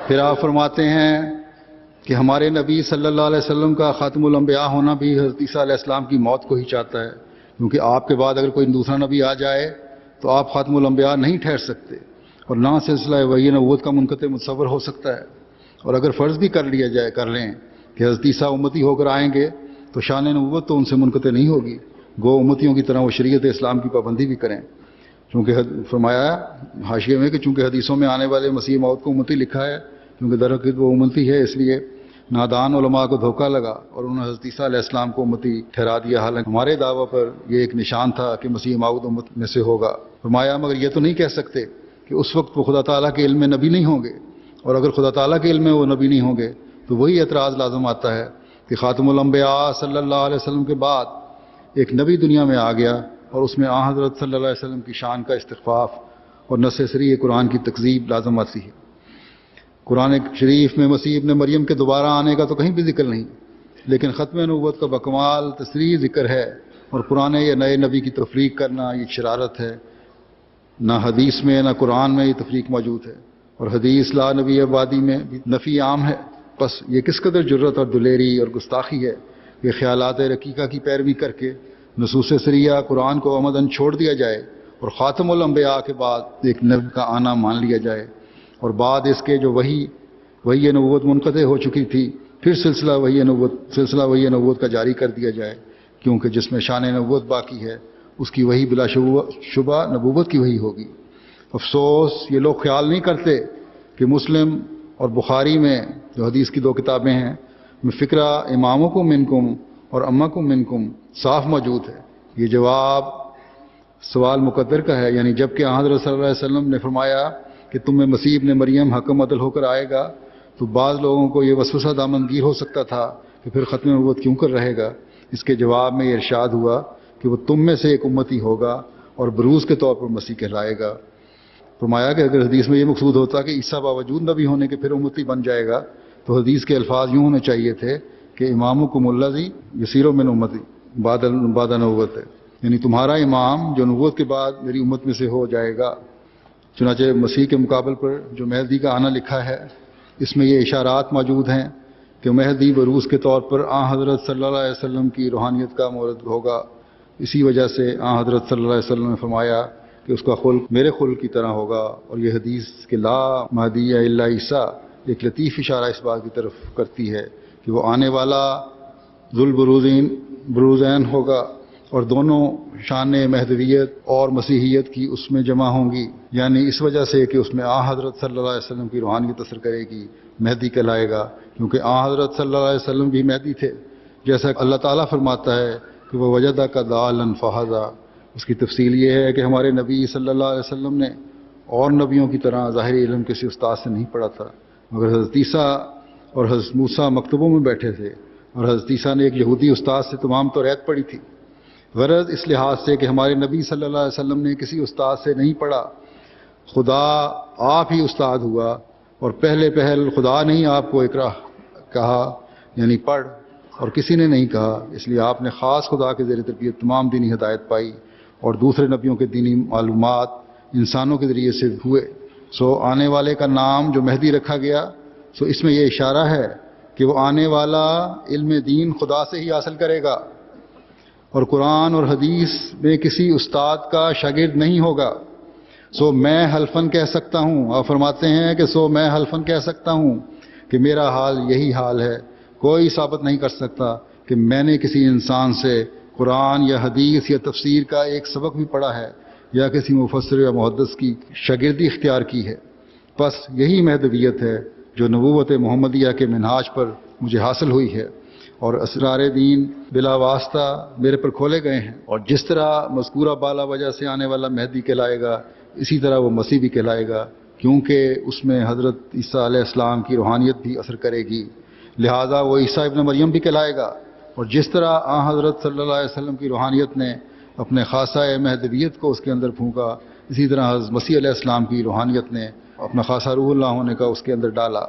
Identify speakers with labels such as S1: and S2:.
S1: پھر آپ فرماتے ہیں کہ ہمارے نبی صلی اللہ علیہ وسلم کا خاتم الانبیاء ہونا بھی حضرت عیسیٰ علیہ السلام کی موت کو ہی چاہتا ہے، کیونکہ آپ کے بعد اگر کوئی دوسرا نبی آ جائے تو آپ خاتم الانبیاء نہیں ٹھہر سکتے، اور نہ سلسلہ وحی نبوت کا منقطع متصور ہو سکتا ہے۔ اور اگر فرض بھی کر لیں کہ حضرت عیسیٰ امتی ہو کر آئیں گے تو شان نبوت تو ان سے منقطع نہیں ہوگی، گو امتیوں کی طرح وہ شریعت اسلام کی پابندی بھی کریں، چونکہ فرمایا حاشیے میں کہ چونکہ حدیثوں میں آنے والے مسیح موعود کو امتی لکھا ہے، کیونکہ درحقیقت وہ امتی ہے، اس لیے نادان علماء کو دھوکہ لگا اور انہوں نے حضرت عیسیٰ علیہ السلام کو امتی ٹھہرا دیا، حالانکہ ہمارے دعویٰ پر یہ ایک نشان تھا کہ مسیح موعود امت میں سے ہوگا۔ فرمایا مگر یہ تو نہیں کہہ سکتے کہ اس وقت وہ خدا تعالیٰ کے علم میں نبی نہیں ہوں گے، اور اگر خدا تعالیٰ کے علم میں وہ نبی نہیں ہوں گے تو وہی اعتراض لازم آتا ہے کہ خاتم الانبیاء صلی اللہ علیہ وسلم کے بعد ایک نبی دنیا میں آ گیا اور اس میں آن حضرت صلی اللہ علیہ وسلم کی شان کا استخفاف اور نص صریح قرآن کی تکذیب لازم آتی ہے۔ قرآن شریف میں مسیح ابن مریم کے دوبارہ آنے کا تو کہیں بھی ذکر نہیں، لیکن ختم نبوت کا بکمال تصریح ذکر ہے، اور پرانے یا نئے نبی کی تفریق کرنا یہ شرارت ہے۔ نہ حدیث میں نہ قرآن میں یہ تفریق موجود ہے، اور حدیث لا نبی آبادی میں بھی نفی عام ہے۔ بس یہ کس قدر جرت اور دلیری اور گستاخی ہے کہ خیالات رقیقہ کی پیروی کر کے نصوص سریہ قرآن کو عمدن چھوڑ دیا جائے اور خاتم الانبیاء کے بعد ایک نبی کا آنا مان لیا جائے، اور بعد اس کے جو وحی نبوت منقطع ہو چکی تھی پھر سلسلہ وحی نبوت کا جاری کر دیا جائے، کیونکہ جس میں شان نبوت باقی ہے اس کی وحی بلا شبہ نبوت کی وحی ہوگی۔ افسوس یہ لوگ خیال نہیں کرتے کہ مسلم اور بخاری میں جو حدیث کی 2 کتابیں ہیں میں فکرہ امامکم منکم اور امکم منکم صاف موجود ہے۔ یہ جواب سوال مقدر کا ہے، یعنی جب کہ حضرت صلی اللہ علیہ وسلم نے فرمایا کہ تم میں مسیح ابن مریم حکم عدل ہو کر آئے گا، تو بعض لوگوں کو یہ وسوسہ دامنگیر ہو سکتا تھا کہ پھر ختم نبوت کیوں کر رہے گا۔ اس کے جواب میں یہ ارشاد ہوا کہ وہ تم میں سے ایک امتی ہوگا اور بروز کے طور پر مسیح کہلائے گا۔ فرمایا کہ اگر حدیث میں یہ مقصود ہوتا کہ عیسیٰ باوجود نبی ہونے کے پھر امتی بن جائے گا تو حدیث کے الفاظ یوں ہونے چاہیے تھے کہ امامکم الذی یسیر من امتی بعد نبوت ہے، یعنی تمہارا امام جو نبوت کے بعد میری امت میں سے ہو جائے گا۔ چنانچہ مسیح کے مقابل پر جو مہدی کا آنا لکھا ہے اس میں یہ اشارات موجود ہیں کہ مہدی بروز کے طور پر آن حضرت صلی اللہ علیہ وسلم کی روحانیت کا مورد ہوگا۔ اسی وجہ سے آن حضرت صلی اللہ علیہ وسلم نے فرمایا کہ اس کا خلق میرے خلق کی طرح ہوگا، اور یہ حدیث کہ لا مہدی الا عیسیٰ ایک لطیف اشارہ اس بات کی طرف کرتی ہے کہ وہ آنے والا ذوالبروزین ہوگا، اور دونوں شان مہدویت اور مسیحیت کی اس میں جمع ہوں گی، یعنی اس وجہ سے کہ اس میں آن حضرت صلی اللہ علیہ وسلم کی روحانیت اثر کرے گی، مہدی کہلائے گا، کیونکہ آن حضرت صلی اللہ علیہ وسلم بھی مہدی تھے، جیسا کہ اللہ تعالیٰ فرماتا ہے کہ وہ وجدہ کا ضالاً فہذا۔ اس کی تفصیل یہ ہے کہ ہمارے نبی صلی اللہ علیہ وسلم نے اور نبیوں کی طرح ظاہری علم کسی استاد سے نہیں پڑھا تھا، مگر حضرت عیسیٰ اور حضرت موسیٰ مکتبوں میں بیٹھے تھے، اور حضرت عیسیٰ نے ایک یہودی استاد سے تمام توریت پڑھی تھی۔ غرض اس لحاظ سے کہ ہمارے نبی صلی اللہ علیہ وسلم نے کسی استاد سے نہیں پڑھا، خدا آپ ہی استاد ہوا، اور پہلے پہل خدا نے ہی آپ کو اقرا کہا، یعنی پڑھ، اور کسی نے نہیں کہا، اس لیے آپ نے خاص خدا کے زیر تربیت تمام دینی ہدایت پائی، اور دوسرے نبیوں کے دینی معلومات انسانوں کے ذریعے سے ہوئے۔ آنے والے کا نام جو مہدی رکھا گیا، اس میں یہ اشارہ ہے کہ وہ آنے والا علم دین خدا سے ہی حاصل کرے گا، اور قرآن اور حدیث میں کسی استاد کا شاگرد نہیں ہوگا۔ میں حلفاً کہہ سکتا ہوں، آپ فرماتے ہیں کہ میں حلفاً کہہ سکتا ہوں کہ میرا حال یہی حال ہے، کوئی ثابت نہیں کر سکتا کہ میں نے کسی انسان سے قرآن یا حدیث یا تفسیر کا ایک سبق بھی پڑھا ہے یا کسی مفسر یا محدث کی شاگردی اختیار کی ہے۔ بس یہی مہدویت ہے جو نبوت محمدیہ کے منہاج پر مجھے حاصل ہوئی ہے، اور اسرار دین بلا واسطہ میرے پر کھولے گئے ہیں، اور جس طرح مذکورہ بالا وجہ سے آنے والا مہدی کہلائے گا اسی طرح وہ مسیح بھی کہلائے گا، کیونکہ اس میں حضرت عیسیٰ علیہ السلام کی روحانیت بھی اثر کرے گی، لہٰذا وہ عیسیٰ ابن مریم بھی کہلائے گا، اور جس طرح آن حضرت صلی اللہ علیہ وسلم کی روحانیت نے اپنے خاصہ مہدویت کو اس کے اندر پھونکا، اسی طرح حضرت مسیح علیہ السلام کی روحانیت نے اپنا خاصہ روح اللہ ہونے کا اس کے اندر ڈالا۔